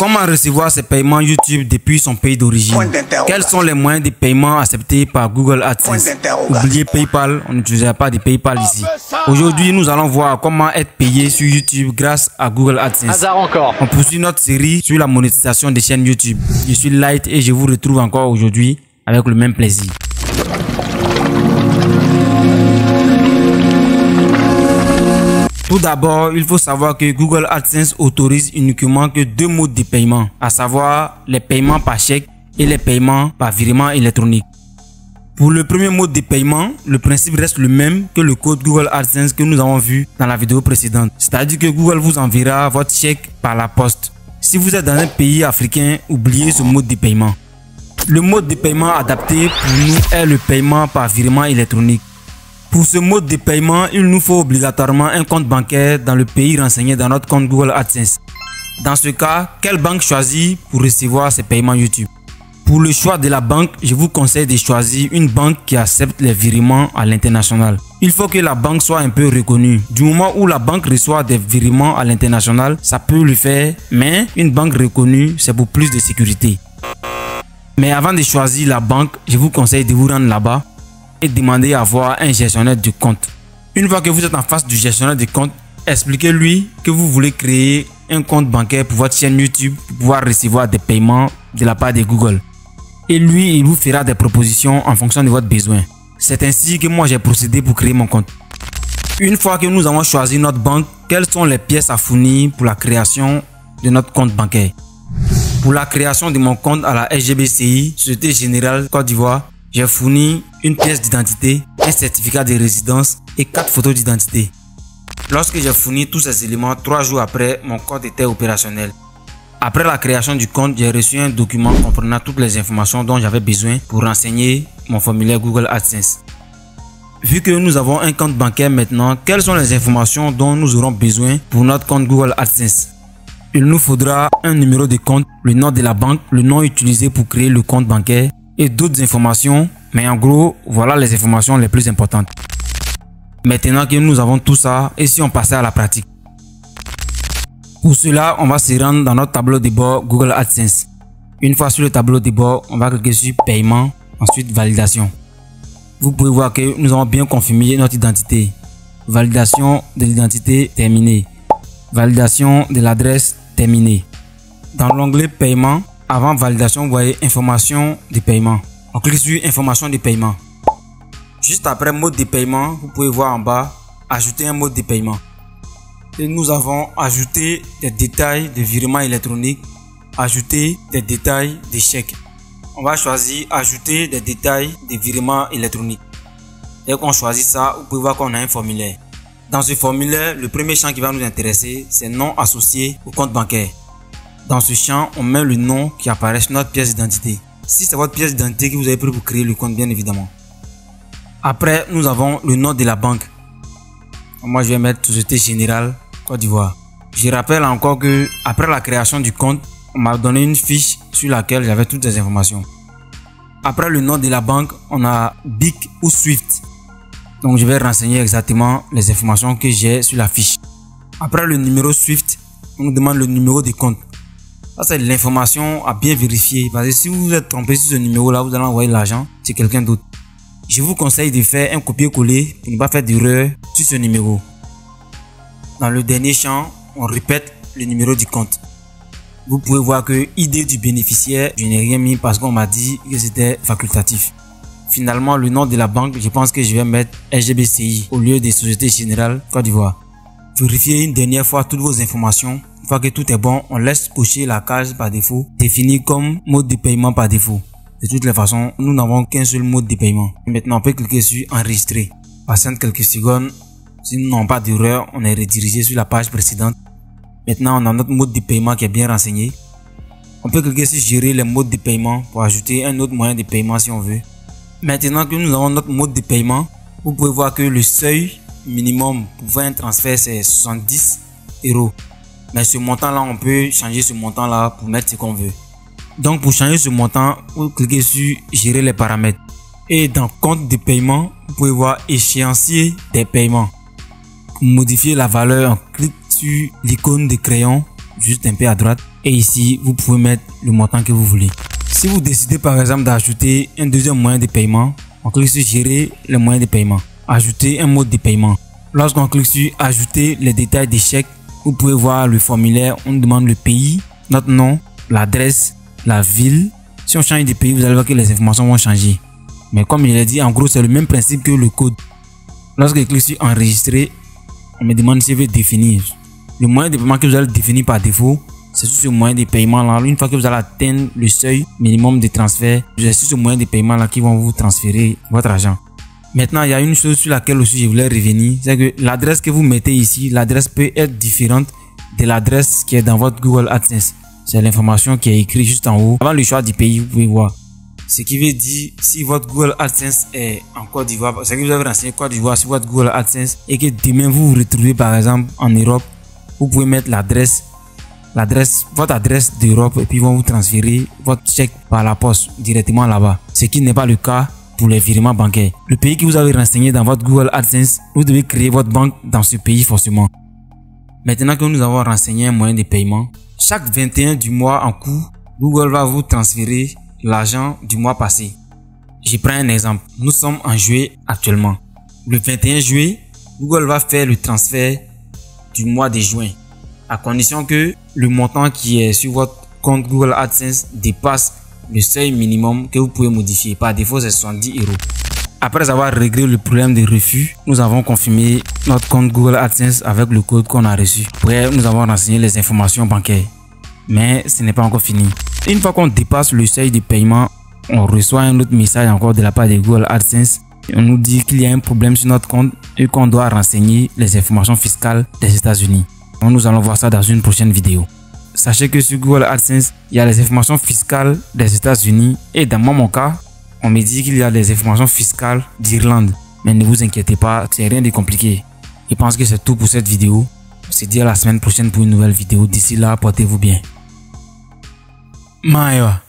Comment recevoir ces paiements YouTube depuis son pays d'origine? Quels sont les moyens de paiement acceptés par Google AdSense? Oubliez PayPal, on n'utilisera pas de PayPal ici. Aujourd'hui, nous allons voir comment être payé sur YouTube grâce à Google AdSense. Hasard encore. On poursuit notre série sur la monétisation des chaînes YouTube. Je suis Light et je vous retrouve encore aujourd'hui avec le même plaisir. Tout d'abord, il faut savoir que Google AdSense autorise uniquement que deux modes de paiement, à savoir les paiements par chèque et les paiements par virement électronique. Pour le premier mode de paiement, le principe reste le même que le code Google AdSense que nous avons vu dans la vidéo précédente. C'est-à-dire que Google vous enverra votre chèque par la poste. Si vous êtes dans un pays africain, oubliez ce mode de paiement. Le mode de paiement adapté pour nous est le paiement par virement électronique. Pour ce mode de paiement, il nous faut obligatoirement un compte bancaire dans le pays renseigné dans notre compte Google AdSense. Dans ce cas, quelle banque choisir pour recevoir ces paiements YouTube? Pour le choix de la banque, je vous conseille de choisir une banque qui accepte les virements à l'international. Il faut que la banque soit un peu reconnue. Du moment où la banque reçoit des virements à l'international, ça peut le faire, mais une banque reconnue, c'est pour plus de sécurité. Mais avant de choisir la banque, je vous conseille de vous rendre là-bas et demander à avoir un gestionnaire de compte. Une fois que vous êtes en face du gestionnaire de compte, expliquez-lui que vous voulez créer un compte bancaire pour votre chaîne YouTube pour pouvoir recevoir des paiements de la part de Google. Et lui, il vous fera des propositions en fonction de votre besoin. C'est ainsi que moi j'ai procédé pour créer mon compte. Une fois que nous avons choisi notre banque, quelles sont les pièces à fournir pour la création de notre compte bancaire? Pour la création de mon compte à la SGBCI, Société Générale Côte d'Ivoire, j'ai fourni une pièce d'identité, un certificat de résidence et 4 photos d'identité. Lorsque j'ai fourni tous ces éléments, 3 jours après, mon compte était opérationnel. Après la création du compte, j'ai reçu un document comprenant toutes les informations dont j'avais besoin pour renseigner mon formulaire Google AdSense. Vu que nous avons un compte bancaire maintenant, quelles sont les informations dont nous aurons besoin pour notre compte Google AdSense? Il nous faudra un numéro de compte, le nom de la banque, le nom utilisé pour créer le compte bancaire et d'autres informations, mais en gros, voilà les informations les plus importantes. Maintenant que nous avons tout ça, et si on passait à la pratique? Pour cela, on va se rendre dans notre tableau de bord Google AdSense. Une fois sur le tableau de bord, on va cliquer sur Paiement, ensuite Validation. Vous pouvez voir que nous avons bien confirmé notre identité. Validation de l'identité terminée. Validation de l'adresse terminée. Dans l'onglet Paiement, avant validation, vous voyez Information de paiement. On clique sur Information de paiement. Juste après mode de paiement, vous pouvez voir en bas Ajouter un mode de paiement. Et nous avons ajouté des détails de virement électronique, ajouter des détails de chèque. On va choisir Ajouter des détails de virement électronique. Dès qu'on choisit ça, vous pouvez voir qu'on a un formulaire. Dans ce formulaire, le premier champ qui va nous intéresser, c'est nom associé au compte bancaire. Dans ce champ, on met le nom qui apparaît sur notre pièce d'identité. Si c'est votre pièce d'identité que vous avez pris pour créer le compte, bien évidemment. Après, nous avons le nom de la banque. Moi, je vais mettre Société Générale Côte d'Ivoire. Je rappelle encore que après la création du compte, on m'a donné une fiche sur laquelle j'avais toutes les informations. Après le nom de la banque, on a BIC ou Swift. Donc, je vais renseigner exactement les informations que j'ai sur la fiche. Après le numéro Swift, on nous demande le numéro de compte. Ça, c'est l'information à bien vérifier. Parce que si vous vous êtes trompé sur ce numéro-là, vous allez envoyer l'argent chez quelqu'un d'autre. Je vous conseille de faire un copier-coller pour ne pas faire d'erreur sur ce numéro. Dans le dernier champ, on répète le numéro du compte. Vous pouvez voir que ID du bénéficiaire, je n'ai rien mis parce qu'on m'a dit que c'était facultatif. Finalement, le nom de la banque, je pense que je vais mettre SGBCI au lieu de Société Générale Côte d'Ivoire. Vérifiez une dernière fois toutes vos informations. Une fois que tout est bon, on laisse cocher la case par défaut, définie comme mode de paiement par défaut. De toutes les façons, nous n'avons qu'un seul mode de paiement. Maintenant, on peut cliquer sur Enregistrer. Patiente quelques secondes. Si nous n'avons pas d'erreur, on est redirigé sur la page précédente. Maintenant, on a notre mode de paiement qui est bien renseigné. On peut cliquer sur Gérer les modes de paiement pour ajouter un autre moyen de paiement si on veut. Maintenant que nous avons notre mode de paiement, vous pouvez voir que le seuil minimum pour faire un transfert, c'est 70 €. Mais ce montant-là, on peut changer ce montant-là pour mettre ce qu'on veut. Donc, pour changer ce montant, vous cliquez sur Gérer les paramètres. Et dans Compte de paiement, vous pouvez voir Échéancier des paiements. Pour modifier la valeur, on clique sur l'icône de crayon, juste un peu à droite. Et ici, vous pouvez mettre le montant que vous voulez. Si vous décidez par exemple d'ajouter un deuxième moyen de paiement, on clique sur gérer les moyens de paiement. Ajouter un mode de paiement. Lorsqu'on clique sur ajouter les détails des chèques, vous pouvez voir le formulaire. On demande le pays, notre nom, l'adresse, la ville. Si on change de pays, vous allez voir que les informations vont changer. Mais comme je l'ai dit, en gros, c'est le même principe que le code. Lorsque je clique sur enregistrer, on me demande si je veux définir. Le moyen de paiement que vous allez définir par défaut, c'est sur ce moyen de paiement là. Une fois que vous allez atteindre le seuil minimum de transfert, c'est sur ce moyen de paiement là qui vont vous transférer votre argent. Maintenant, il y a une chose sur laquelle aussi je voulais revenir, c'est que l'adresse que vous mettez ici, l'adresse peut être différente de l'adresse qui est dans votre Google AdSense. C'est l'information qui est écrite juste en haut. Avant le choix du pays, vous pouvez voir. Ce qui veut dire, si votre Google AdSense est en Côte d'Ivoire, c'est que vous avez renseigné Côte d'Ivoire sur votre Google AdSense et que demain vous vous retrouvez par exemple en Europe, vous pouvez mettre votre adresse d'Europe et puis ils vont vous transférer votre chèque par la poste directement là-bas. Ce qui n'est pas le cas pour les virements bancaires. Le pays que vous avez renseigné dans votre Google AdSense, vous devez créer votre banque dans ce pays forcément. Maintenant que nous avons renseigné un moyen de paiement, chaque 21 du mois en cours, Google va vous transférer l'argent du mois passé. Je prends un exemple. Nous sommes en juillet actuellement. Le 21 juillet, Google va faire le transfert du mois de juin, à condition que le montant qui est sur votre compte Google AdSense dépasse le seuil minimum que vous pouvez modifier. Par défaut, c'est 70 €. Après avoir réglé le problème de refus, nous avons confirmé notre compte Google AdSense avec le code qu'on a reçu. Après, nous avons renseigné les informations bancaires. Mais ce n'est pas encore fini. Une fois qu'on dépasse le seuil de paiement, on reçoit un autre message encore de la part de Google AdSense. On nous dit qu'il y a un problème sur notre compte et qu'on doit renseigner les informations fiscales des États-Unis. Nous allons voir ça dans une prochaine vidéo. Sachez que sur Google AdSense, il y a les informations fiscales des États-Unis et dans mon cas, on me dit qu'il y a les informations fiscales d'Irlande. Mais ne vous inquiétez pas, c'est rien de compliqué. Je pense que c'est tout pour cette vidéo. On se dit à la semaine prochaine pour une nouvelle vidéo. D'ici là, portez-vous bien. Maïwa.